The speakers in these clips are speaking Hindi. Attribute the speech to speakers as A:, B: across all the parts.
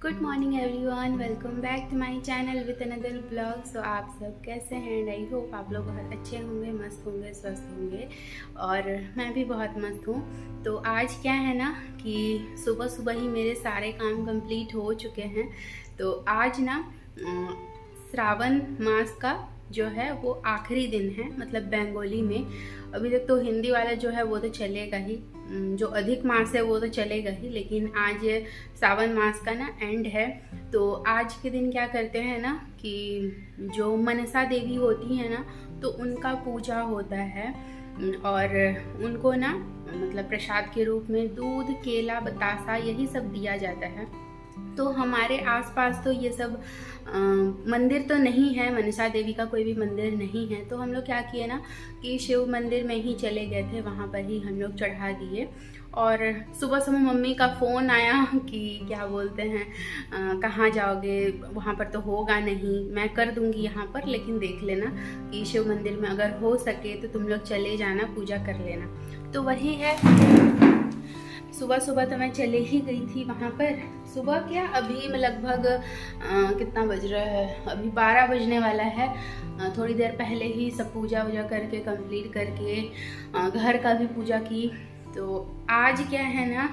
A: Good morning everyone, welcome back to my channel with another blog. So आप सब कैसे हैं? एंड आई होप आप लोग बहुत अच्छे होंगे, मस्त होंगे, स्वस्थ होंगे और मैं भी बहुत मस्त हूँ। तो आज क्या है ना कि सुबह सुबह ही मेरे सारे काम कंप्लीट हो चुके हैं। तो आज ना श्रावण मास का जो है वो आखिरी दिन है, मतलब बंगाली में। अभी तक तो हिंदी वाला जो है वो तो चलेगा ही, जो अधिक मास है वो तो चलेगा ही, लेकिन आज सावन मास का ना एंड है। तो आज के दिन क्या करते हैं ना कि जो मनसा देवी होती है ना, तो उनका पूजा होता है और उनको ना मतलब प्रसाद के रूप में दूध, केला, बतासा यही सब दिया जाता है। तो हमारे आसपास तो ये सब मंदिर तो नहीं है, मनसा देवी का कोई भी मंदिर नहीं है। तो हम लोग क्या किए ना कि शिव मंदिर में ही चले गए थे, वहाँ पर ही हम लोग चढ़ा दिए। और सुबह सुबह मम्मी का फ़ोन आया कि क्या बोलते हैं कहाँ जाओगे, वहाँ पर तो होगा नहीं, मैं कर दूँगी यहाँ पर, लेकिन देख लेना कि शिव मंदिर में अगर हो सके तो तुम लोग चले जाना, पूजा कर लेना। तो वही है, सुबह सुबह तो मैं चले ही गई थी वहाँ पर। सुबह क्या, अभी मैं लगभग कितना बज रहा है, अभी 12 बजने वाला है। थोड़ी देर पहले ही सब पूजा वूजा करके कंप्लीट करके घर का भी पूजा की। तो आज क्या है ना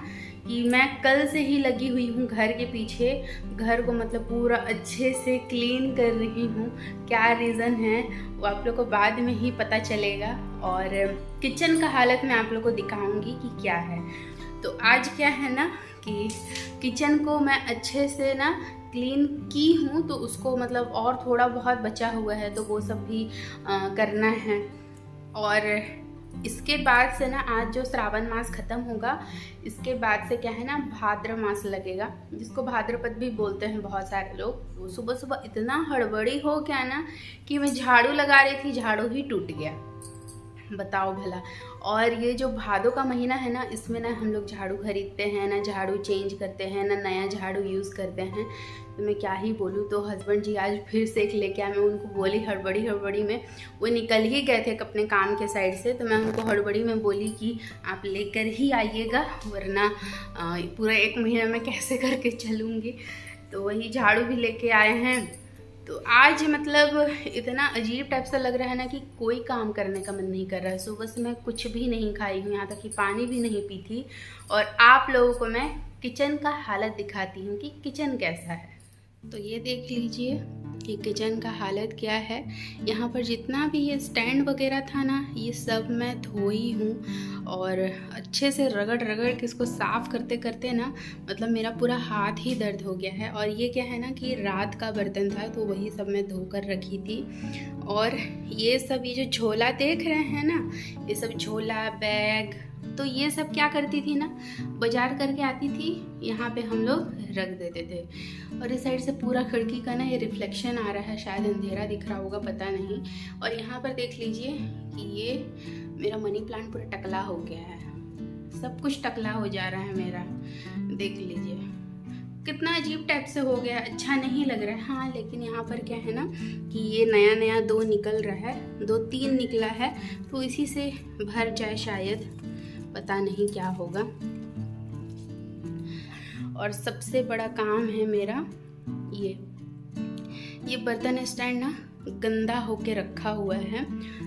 A: कि मैं कल से ही लगी हुई हूँ घर के पीछे, घर को मतलब पूरा अच्छे से क्लीन कर रही हूँ। क्या रीज़न है वो आप लोग को बाद में ही पता चलेगा, और किचन का हालत मैं आप लोग को दिखाऊंगी कि क्या है। तो आज क्या है ना कि किचन को मैं अच्छे से ना क्लीन की हूँ, तो उसको मतलब और थोड़ा बहुत बचा हुआ है तो वो सब भी करना है। और इसके बाद से ना आज जो श्रावण मास ख़त्म होगा, इसके बाद से क्या है ना भाद्र मास लगेगा, जिसको भाद्रपद भी बोलते हैं बहुत सारे लोग। तो सुबह सुबह इतना हड़बड़ी हो गया ना कि मैं झाड़ू लगा रही थी, झाड़ू ही टूट गया, बताओ भला। और ये जो भादों का महीना है ना, इसमें ना हम लोग झाड़ू खरीदते हैं, ना झाड़ू चेंज करते हैं, ना नया झाड़ू यूज़ करते हैं। तो मैं क्या ही बोलूँ। तो हस्बैंड जी आज फिर से एक लेके आए, मैं उनको बोली हड़बड़ी में, वो निकल ही गए थे अपने काम के साइड से, तो मैं उनको हड़बड़ी में बोली कि आप लेकर ही आइएगा, वरना पूरा 1 महीना में कैसे करके चलूँगी। तो वही झाड़ू भी लेके आए हैं। तो आज मतलब इतना अजीब टाइप सा लग रहा है ना कि कोई काम करने का मन नहीं कर रहा है। सुबह से मैं कुछ भी नहीं खाई हूँ, यहाँ तक कि पानी भी नहीं पी थी। और आप लोगों को मैं किचन का हालत दिखाती हूँ कि किचन कैसा है। तो ये देख लीजिए कि किचन का हालत क्या है। यहाँ पर जितना भी ये स्टैंड वगैरह था ना, ये सब मैं धोई हूँ और अच्छे से रगड़ रगड़ के इसको साफ़ करते करते ना मतलब मेरा पूरा हाथ ही दर्द हो गया है। और ये क्या है ना कि रात का बर्तन था, तो वही सब मैं धोकर रखी थी। और ये सब, ये जो झोला देख रहे हैं ना, ये सब झोला, बैग, तो ये सब क्या करती थी ना, बाजार करके आती थी, यहाँ पे हम लोग रख देते थे। और इस साइड से पूरा खिड़की का ना ये रिफ्लेक्शन आ रहा है, शायद अंधेरा दिख रहा होगा, पता नहीं। और यहाँ पर देख लीजिए कि ये मेरा मनी प्लांट पूरा टकला हो गया है, सब कुछ टकला हो जा रहा है मेरा, देख लीजिए कितना अजीब टाइप से हो गया, अच्छा नहीं लग रहा है। हाँ, लेकिन यहाँ पर क्या है ना कि ये नया नया 2 निकल रहा है, 2-3 निकला है, तो इसी से भर जाए शायद, पता नहीं क्या होगा। और सबसे बड़ा काम है मेरा ये बर्तन स्टैंड ना गंदा होके रखा हुआ है,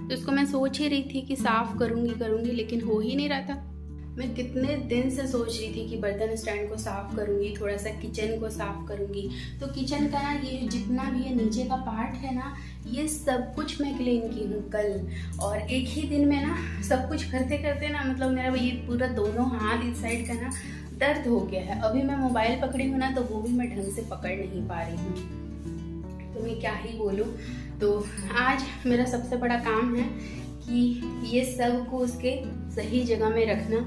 A: तो इसको मैं सोच ही रही थी कि साफ़ करूँगी, लेकिन हो ही नहीं रहा था। मैं कितने दिन से सोच रही थी कि बर्तन स्टैंड को साफ़ करूँगी, थोड़ा सा किचन को साफ़ करूँगी। तो किचन का ना ये जितना भी ये नीचे का पार्ट है ना, ये सब कुछ मैं क्लीन की हूँ कल, और एक ही दिन में ना सब कुछ करते करते ना मतलब मेरा ये पूरा दोनों हाथ इस साइड का ना दर्द हो गया है। अभी मैं मोबाइल पकड़ी हूँ ना, तो वो भी मैं ढंग से पकड़ नहीं पा रही हूँ, तो मैं क्या ही बोलूँ। तो आज मेरा सबसे बड़ा काम है कि ये सब को उसके सही जगह में रखना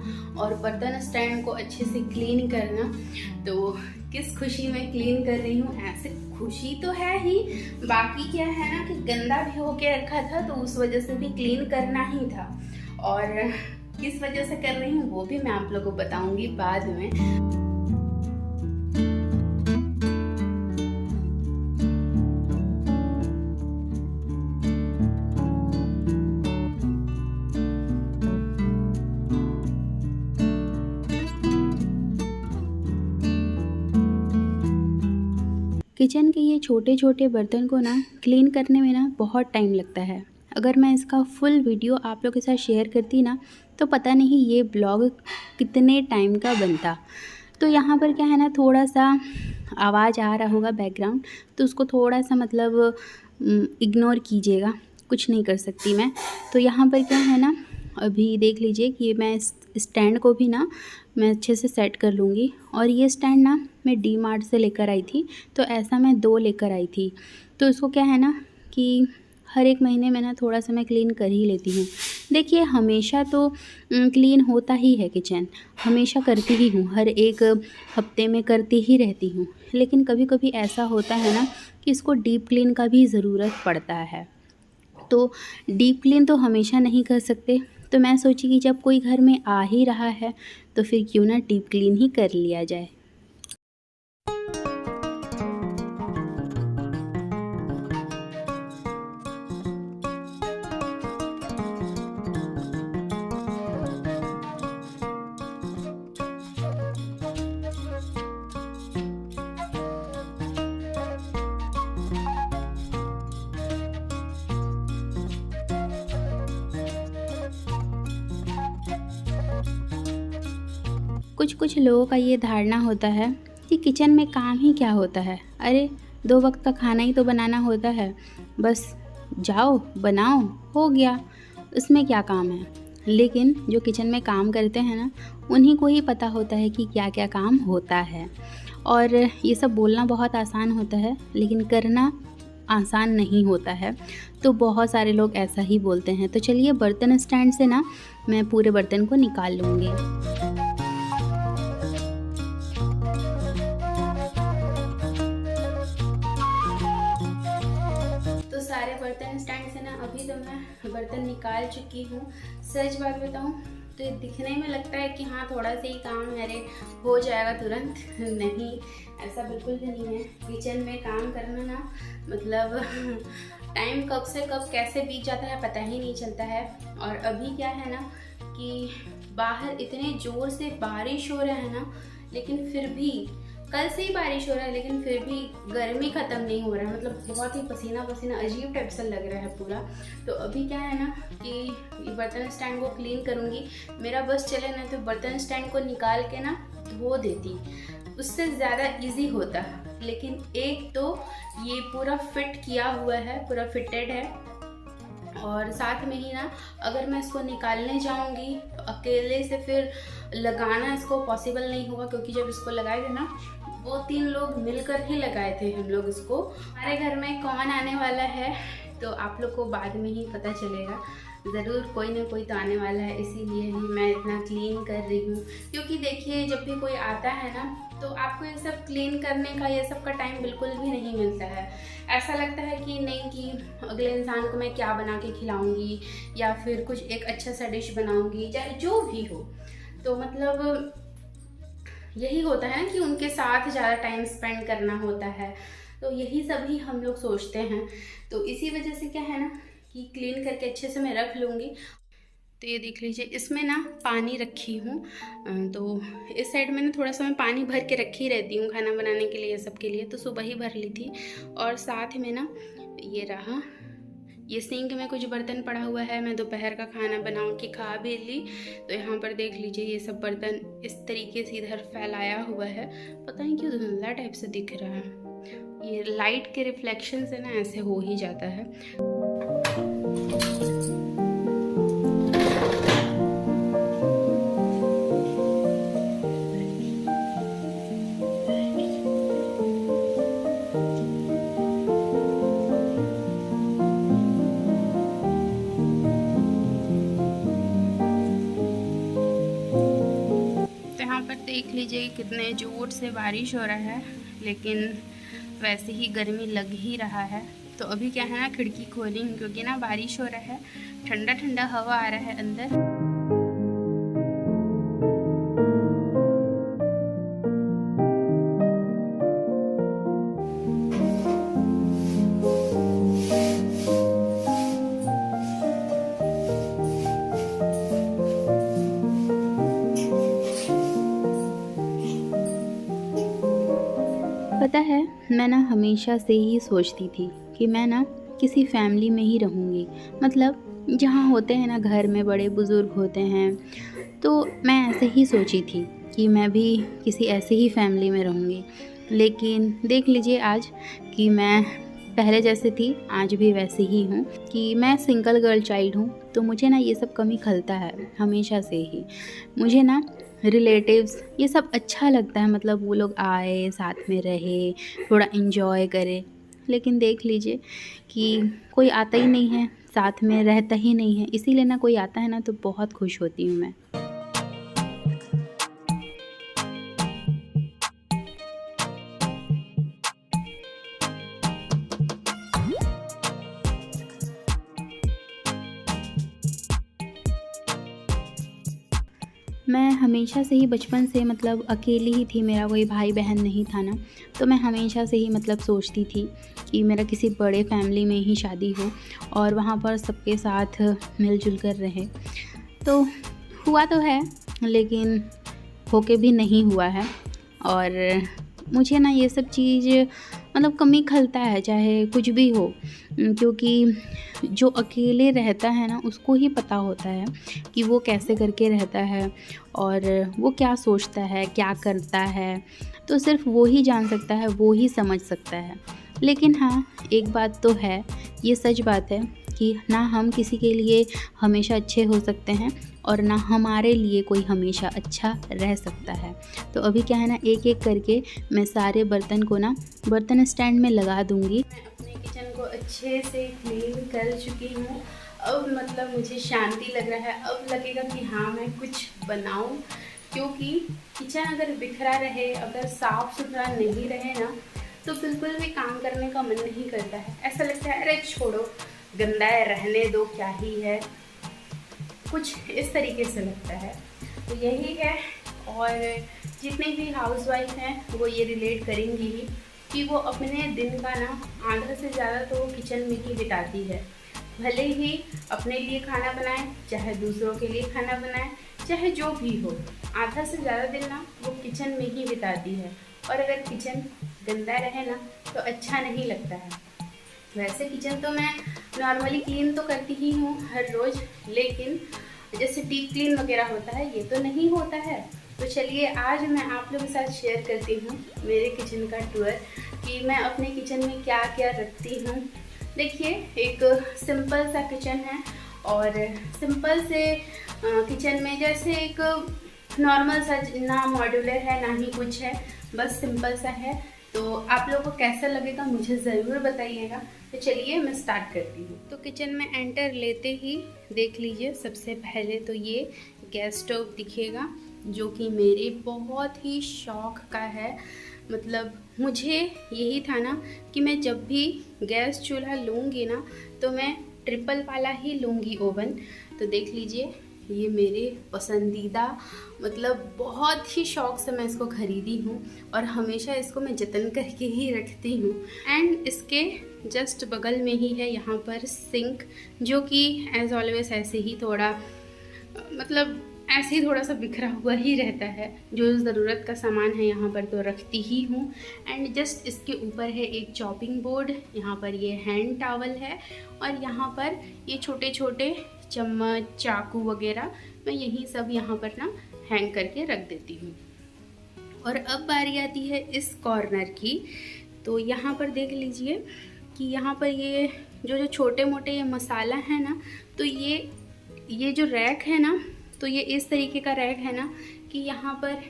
A: और बर्तन स्टैंड को अच्छे से क्लीन करना। तो किस खुशी में क्लीन कर रही हूँ, ऐसे खुशी तो है ही, बाकी क्या है ना कि गंदा भी होके रखा था, तो उस वजह से भी क्लीन करना ही था। और किस वजह से कर रही हूँ वो भी मैं आप लोगों को बताऊंगी बाद में। किचन के ये छोटे छोटे बर्तन को ना क्लीन करने में ना बहुत टाइम लगता है। अगर मैं इसका फुल वीडियो आप लोग के साथ शेयर करती ना तो पता नहीं ये ब्लॉग कितने टाइम का बनता। तो यहाँ पर क्या है ना, थोड़ा सा आवाज़ आ रहा होगा बैकग्राउंड, तो उसको थोड़ा सा मतलब इग्नोर कीजिएगा, कुछ नहीं कर सकती मैं। तो यहाँ पर क्या है ना, अभी देख लीजिए कि मैं स्टैंड को भी ना मैं अच्छे से सेट कर लूँगी। और ये स्टैंड ना मैं डी मार्ट से लेकर आई थी, तो ऐसा मैं 2 लेकर आई थी। तो इसको क्या है ना कि हर एक महीने में ना थोड़ा सा मैं क्लीन कर ही लेती हूँ। देखिए हमेशा तो क्लीन होता ही है किचन, हमेशा करती ही हूँ, हर एक हफ्ते में करती ही रहती हूँ। लेकिन कभी कभी ऐसा होता है ना कि इसको डीप क्लीन का भी ज़रूरत पड़ता है। तो डीप क्लीन तो हमेशा नहीं कर सकते, तो मैं सोची कि जब कोई घर में आ ही रहा है तो फिर क्यों ना डीप क्लीन ही कर लिया जाए। कुछ कुछ लोगों का ये धारणा होता है कि किचन में काम ही क्या होता है, अरे 2 वक्त का खाना ही तो बनाना होता है, बस जाओ बनाओ हो गया, उसमें क्या काम है। लेकिन जो किचन में काम करते हैं ना, उन्हीं को ही पता होता है कि क्या क्या काम होता है। और ये सब बोलना बहुत आसान होता है, लेकिन करना आसान नहीं होता है। तो बहुत सारे लोग ऐसा ही बोलते हैं। तो चलिए बर्तन स्टैंड से ना मैं पूरे बर्तन को निकाल लूँगी। सारे बर्तन स्टैंड से ना अभी तो मैं बर्तन निकाल चुकी हूँ। सच बात बताऊँ तो ये दिखने में लगता है कि हाँ थोड़ा सा ही काम है, अरे हो जाएगा तुरंत। नहीं, ऐसा बिल्कुल भी नहीं है। किचन में काम करना ना मतलब टाइम कब से कब कैसे बीत जाता है पता ही नहीं चलता है। और अभी क्या है ना कि बाहर इतने ज़ोर से बारिश हो रहा है ना, लेकिन फिर भी कल से ही बारिश हो रहा है, लेकिन फिर भी गर्मी ख़त्म नहीं हो रहा है। मतलब बहुत ही पसीना पसीना अजीब टाइप से लग रहा है पूरा। तो अभी क्या है ना कि बर्तन स्टैंड को क्लीन करूँगी। मेरा बस चले ना तो बर्तन स्टैंड को निकाल के ना धो देती, उससे ज़्यादा इजी होता। लेकिन एक तो ये पूरा फिट किया हुआ है, पूरा फिटेड है, और साथ में ही ना अगर मैं इसको निकालने जाऊंगी तो अकेले से फिर लगाना इसको पॉसिबल नहीं होगा, क्योंकि जब इसको लगाए थे ना वो 3 लोग मिलकर ही लगाए थे हम लोग इसको। हमारे घर में कौन आने वाला है तो आप लोग को बाद में ही पता चलेगा, ज़रूर कोई ना कोई तो आने वाला है, इसीलिए ही मैं इतना क्लीन कर रही हूँ। क्योंकि देखिए जब भी कोई आता है ना तो आपको ये सब क्लीन करने का ये सब का टाइम बिल्कुल भी नहीं मिलता है। ऐसा लगता है कि नहीं कि अगले इंसान को मैं क्या बना के खिलाऊंगी या फिर कुछ एक अच्छा सा डिश बनाऊंगी, चाहे जो भी हो। तो मतलब यही होता है कि उनके साथ ज़्यादा टाइम स्पेंड करना होता है, तो यही सभी हम लोग सोचते हैं। तो इसी वजह से क्या है ना कि क्लीन करके अच्छे से मैं रख लूँगी। तो ये देख लीजिए इसमें ना पानी रखी हूँ, तो इस साइड में ना थोड़ा सा मैं पानी भर के रखी रहती हूँ खाना बनाने के लिए, सबके लिए। तो सुबह ही भर ली थी। और साथ में ना ये रहा, ये सिंक में कुछ बर्तन पड़ा हुआ है, मैं दोपहर का खाना बना के खा भी ली। तो यहाँ पर देख लीजिए ये सब बर्तन इस तरीके से इधर फैलाया हुआ है, पता नहीं क्यों धुंधला टाइप से दिख रहा है। ये लाइट के रिफ्लेक्शन से ना ऐसे हो ही जाता है। देख लीजिए कितने जोर से बारिश हो रहा है, लेकिन वैसे ही गर्मी लग ही रहा है। तो अभी क्या है ना खिड़की खोली हूँ, क्योंकि ना बारिश हो रहा है, ठंडा ठंडा हवा आ रहा है अंदर। पता है, मैं ना हमेशा से ही सोचती थी कि मैं ना किसी फैमिली में ही रहूँगी। मतलब जहाँ होते हैं ना, घर में बड़े बुज़ुर्ग होते हैं, तो मैं ऐसे ही सोची थी कि मैं भी किसी ऐसे ही फैमिली में रहूँगी। लेकिन देख लीजिए आज कि मैं पहले जैसे थी, आज भी वैसे ही हूँ कि मैं सिंगल गर्ल चाइल्ड हूँ। तो मुझे ना ये सब कमी खलता है हमेशा से ही। मुझे ना रिलेटिव्स ये सब अच्छा लगता है, मतलब वो लोग आए, साथ में रहे, थोड़ा एन्जॉय करें। लेकिन देख लीजिए कि कोई आता ही नहीं है, साथ में रहता ही नहीं है। इसीलिए ना कोई आता है ना तो बहुत खुश होती हूँ मैं। मैं हमेशा से ही बचपन से मतलब अकेली ही थी, मेरा कोई भाई-बहन नहीं था ना, तो मैं हमेशा से ही मतलब सोचती थी कि मेरा किसी बड़े फैमिली में ही शादी हो और वहाँ पर सबके साथ मिल-जुल कर रहें। तो हुआ तो है, लेकिन होके भी नहीं हुआ है। और मुझे ना ये सब चीज़ मतलब कमी खलता है, चाहे कुछ भी हो। क्योंकि जो अकेले रहता है ना, उसको ही पता होता है कि वो कैसे करके रहता है और वो क्या सोचता है, क्या करता है। तो सिर्फ़ वो ही जान सकता है, वो ही समझ सकता है। लेकिन हाँ, एक बात तो है, ये सच बात है कि ना हम किसी के लिए हमेशा अच्छे हो सकते हैं और ना हमारे लिए कोई हमेशा अच्छा रह सकता है। तो अभी क्या है ना, एक-एक करके मैं सारे बर्तन को ना बर्तन स्टैंड में लगा दूँगी। मैं अपने किचन को अच्छे से क्लीन कर चुकी हूँ। अब मतलब मुझे शांति लग रहा है, अब लगेगा कि हाँ, मैं कुछ बनाऊँ। क्योंकि किचन अगर बिखरा रहे, अगर साफ़-सुथरा नहीं रहे ना, तो बिल्कुल भी काम करने का मन नहीं करता है। ऐसा लगता है अरे छोड़ो, गंदा है, रहने दो, क्या ही है। कुछ इस तरीके से लगता है। तो यही है। और जितने भी हाउसवाइफ हैं वो ये रिलेट करेंगी ही कि वो अपने दिन का ना आधा से ज़्यादा तो वो किचन में ही बिताती है। भले ही अपने लिए खाना बनाए, चाहे दूसरों के लिए खाना बनाए, चाहे जो भी हो, आधा से ज़्यादा दिन ना वो किचन में ही बिताती है। और अगर किचन गंदा रहे ना तो अच्छा नहीं लगता है। वैसे किचन तो मैं नॉर्मली क्लीन तो करती ही हूँ हर रोज़, लेकिन जैसे डीप क्लीन वगैरह होता है ये तो नहीं होता है। तो चलिए आज मैं आप लोगों के साथ शेयर करती हूँ मेरे किचन का टूर कि मैं अपने किचन में क्या क्या रखती हूँ। देखिए, एक सिंपल सा किचन है और सिंपल से किचन में जैसे एक नॉर्मल सा, ना मॉड्यूलर है ना ही कुछ है, बस सिंपल सा है। तो आप लोगों को कैसा लगेगा मुझे ज़रूर बताइएगा। तो चलिए मैं स्टार्ट करती हूँ। तो किचन में एंटर लेते ही देख लीजिए, सबसे पहले तो ये गैस स्टोव दिखेगा जो कि मेरे बहुत ही शौक़ का है। मतलब मुझे यही था ना कि मैं जब भी गैस चूल्हा लूँगी ना तो मैं ट्रिपल वाला ही लूँगी ओवन। तो देख लीजिए, ये मेरे पसंदीदा, मतलब बहुत ही शौक़ से मैं इसको ख़रीदी हूँ और हमेशा इसको मैं जतन करके ही रखती हूँ। एंड इसके जस्ट बगल में ही है यहाँ पर सिंक, जो कि एज़ ऑलवेज ऐसे ही थोड़ा मतलब ऐसे ही थोड़ा सा बिखरा हुआ ही रहता है। जो ज़रूरत का सामान है यहाँ पर तो रखती ही हूँ। एंड जस्ट इसके ऊपर है एक चॉपिंग बोर्ड, यहाँ पर ये हैंड टॉवल है और यहाँ पर ये छोटे छोटे चम्मच, चाकू वगैरह मैं यही सब यहाँ पर ना हैंग करके रख देती हूँ। और अब बारी आती है इस कॉर्नर की। तो यहाँ पर देख लीजिए कि यहाँ पर ये जो छोटे मोटे ये मसाला है ना, तो ये जो रैक है ना, तो ये इस तरीके का रैक है ना कि यहाँ पर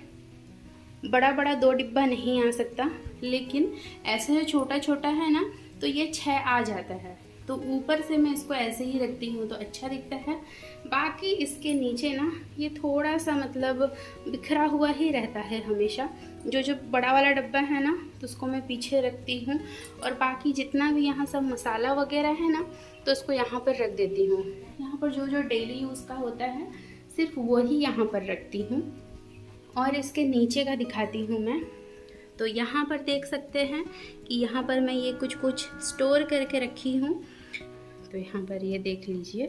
A: बड़ा बड़ा 2 डिब्बा नहीं आ सकता, लेकिन ऐसे जो छोटा छोटा है ना तो ये 6 आ जाता है। तो ऊपर से मैं इसको ऐसे ही रखती हूँ तो अच्छा दिखता है। बाकी इसके नीचे ना ये थोड़ा सा मतलब बिखरा हुआ ही रहता है हमेशा। जो बड़ा वाला डब्बा है ना तो उसको मैं पीछे रखती हूँ और बाकी जितना भी यहाँ सब मसाला वगैरह है ना तो उसको यहाँ पर रख देती हूँ। यहाँ पर जो डेली यूज़ का होता है सिर्फ वही यहाँ पर रखती हूँ। और इसके नीचे का दिखाती हूँ मैं। तो यहाँ पर देख सकते हैं कि यहाँ पर मैं ये कुछ स्टोर करके रखी हूँ। तो यहाँ पर ये देख लीजिए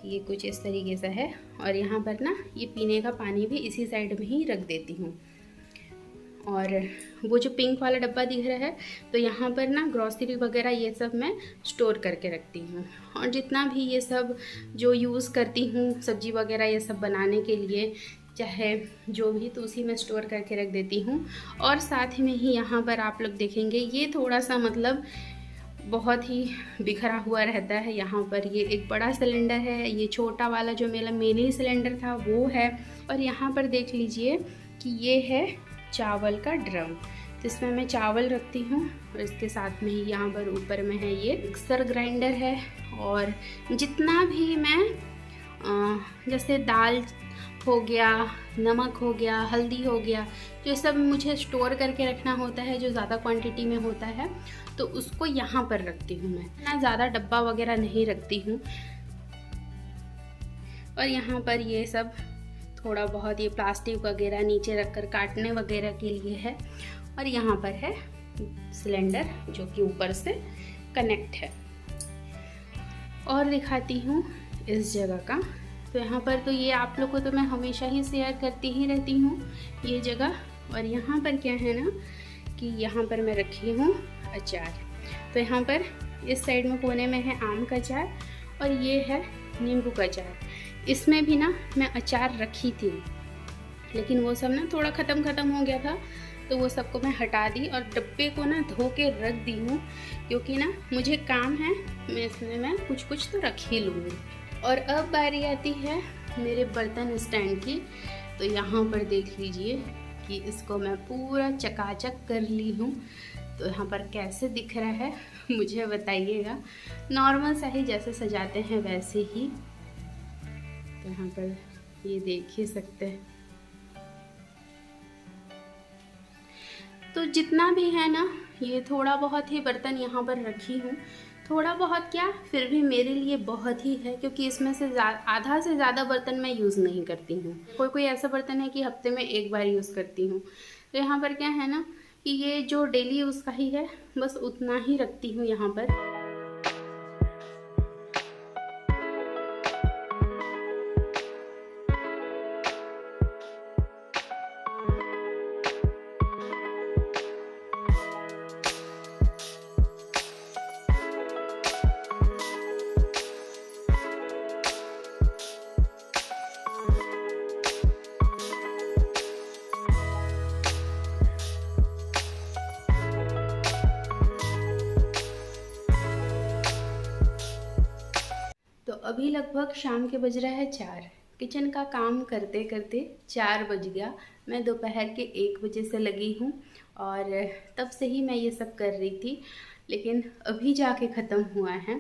A: कि ये कुछ इस तरीके से है। और यहाँ पर ना ये पीने का पानी भी इसी साइड में ही रख देती हूँ। और वो जो पिंक वाला डब्बा दिख रहा है, तो यहाँ पर ना ग्रॉसरी वगैरह ये सब मैं स्टोर करके रखती हूँ। और जितना भी ये सब जो यूज़ करती हूँ सब्ज़ी वगैरह ये सब बनाने के लिए, चाहे जो भी, तो उसी में स्टोर करके रख देती हूँ। और साथ में ही यहाँ पर आप लोग देखेंगे ये थोड़ा सा मतलब बहुत ही बिखरा हुआ रहता है। यहाँ पर ये एक बड़ा सिलेंडर है, ये छोटा वाला जो मेरा मिनी सिलेंडर था वो है, और यहाँ पर देख लीजिए कि ये है चावल का ड्रम जिसमें मैं चावल रखती हूँ। और इसके साथ में ही यहाँ पर ऊपर में है ये मिक्सर ग्राइंडर है। और जितना भी मैं जैसे दाल हो गया, नमक हो गया, हल्दी हो गया, जो सब मुझे स्टोर करके रखना होता है जो ज़्यादा क्वांटिटी में होता है, तो उसको यहाँ पर रखती हूँ मैं। ना ज़्यादा डब्बा वगैरह नहीं रखती हूँ। और यहाँ पर ये सब थोड़ा बहुत ये प्लास्टिक वगैरह नीचे रखकर काटने वगैरह के लिए है। और यहाँ पर है सिलेंडर जो कि ऊपर से कनेक्ट है। और दिखाती हूँ इस जगह का, तो यहाँ पर तो ये आप लोग को तो मैं हमेशा ही शेयर करती ही रहती हूँ ये जगह। और यहाँ पर क्या है ना कि यहाँ पर मैं रखी हूँ अचार। तो यहाँ पर इस साइड में कोने में है आम का अचार और ये है नींबू का अचार। इसमें भी ना मैं अचार रखी थी, लेकिन वो सब ना थोड़ा ख़त्म हो गया था, तो वो सबको मैं हटा दी और डब्बे को ना धो के रख दी हूँ, क्योंकि ना मुझे काम है, मैं इसमें मैं कुछ तो रख ही लूँगी। और अब बारी आती है मेरे बर्तन स्टैंड की। तो यहाँ पर देख लीजिए कि इसको मैं पूरा चकाचक कर ली हूँ। तो यहाँ पर कैसे दिख रहा है मुझे बताइएगा। नॉर्मल सा ही जैसे सजाते हैं वैसे ही। तो यहाँ पर ये देख ही सकते हैं। तो जितना भी है ना, ये थोड़ा बहुत ही बर्तन यहाँ पर रखी हूँ। थोड़ा बहुत क्या, फिर भी मेरे लिए बहुत ही है, क्योंकि इसमें से आधा से ज़्यादा बर्तन मैं यूज़ नहीं करती हूँ। कोई ऐसा बर्तन है कि हफ्ते में एक बार यूज़ करती हूँ। तो यहाँ पर क्या है ना कि ये जो डेली यूज़ का ही है, बस उतना ही रखती हूँ यहाँ पर। तो अभी लगभग शाम के बज रहा है 4। किचन का काम करते करते 4 बज गया। मैं दोपहर के 1 बजे से लगी हूँ और तब से ही मैं ये सब कर रही थी, लेकिन अभी जाके ख़त्म हुआ है।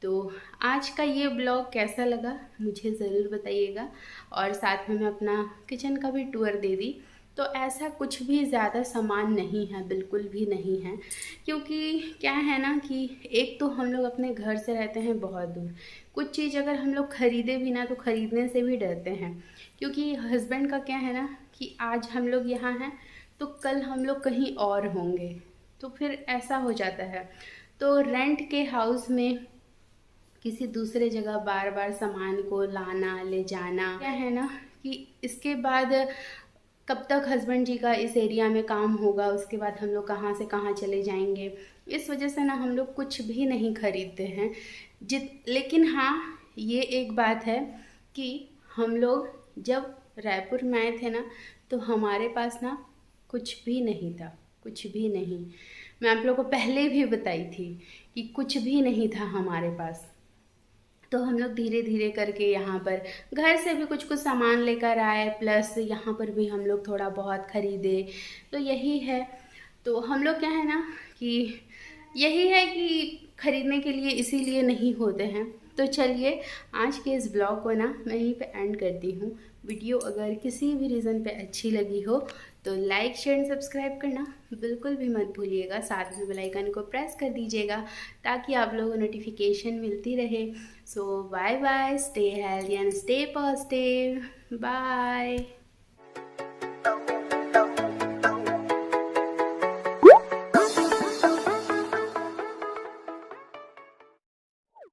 A: तो आज का ये ब्लॉग कैसा लगा मुझे ज़रूर बताइएगा। और साथ में मैं अपना किचन का भी टूर दे दी। तो ऐसा कुछ भी ज़्यादा सामान नहीं है, बिल्कुल भी नहीं है, क्योंकि क्या है ना कि एक तो हम लोग अपने घर से रहते हैं बहुत दूर। कुछ चीज़ अगर हम लोग ख़रीदे भी ना, तो ख़रीदने से भी डरते हैं, क्योंकि हस्बैंड का क्या है ना कि आज हम लोग यहाँ हैं तो कल हम लोग कहीं और होंगे, तो फिर ऐसा हो जाता है। तो रेंट के हाउस में किसी दूसरे जगह बार बार सामान को लाना ले जाना, क्या है ना कि इसके बाद कब तक हस्बैंड जी का इस एरिया में काम होगा, उसके बाद हम लोग कहाँ से कहाँ चले जाएंगे। इस वजह से ना हम लोग कुछ भी नहीं खरीदते हैं। लेकिन हाँ, ये एक बात है कि हम लोग जब रायपुर में आए थे ना, तो हमारे पास ना कुछ भी नहीं था, कुछ भी नहीं। मैं आप लोगों को पहले भी बताई थी कि कुछ भी नहीं था हमारे पास। तो हम लोग धीरे धीरे करके यहाँ पर घर से भी कुछ सामान लेकर आए, प्लस यहाँ पर भी हम लोग थोड़ा बहुत ख़रीदे। तो यही है। तो हम लोग क्या है ना कि यही है कि ख़रीदने के लिए इसीलिए नहीं होते हैं। तो चलिए आज के इस ब्लॉग को ना मैं यहीं पे एंड करती हूँ। वीडियो अगर किसी भी रीज़न पे अच्छी लगी हो तो लाइक शेयर एंड सब्सक्राइब करना बिल्कुल भी मत भूलिएगा। साथ में बेल आइकन को प्रेस कर दीजिएगा ताकि आप लोगों को नोटिफिकेशन मिलती रहे। So bye bye, stay healthy and stay positive, bye.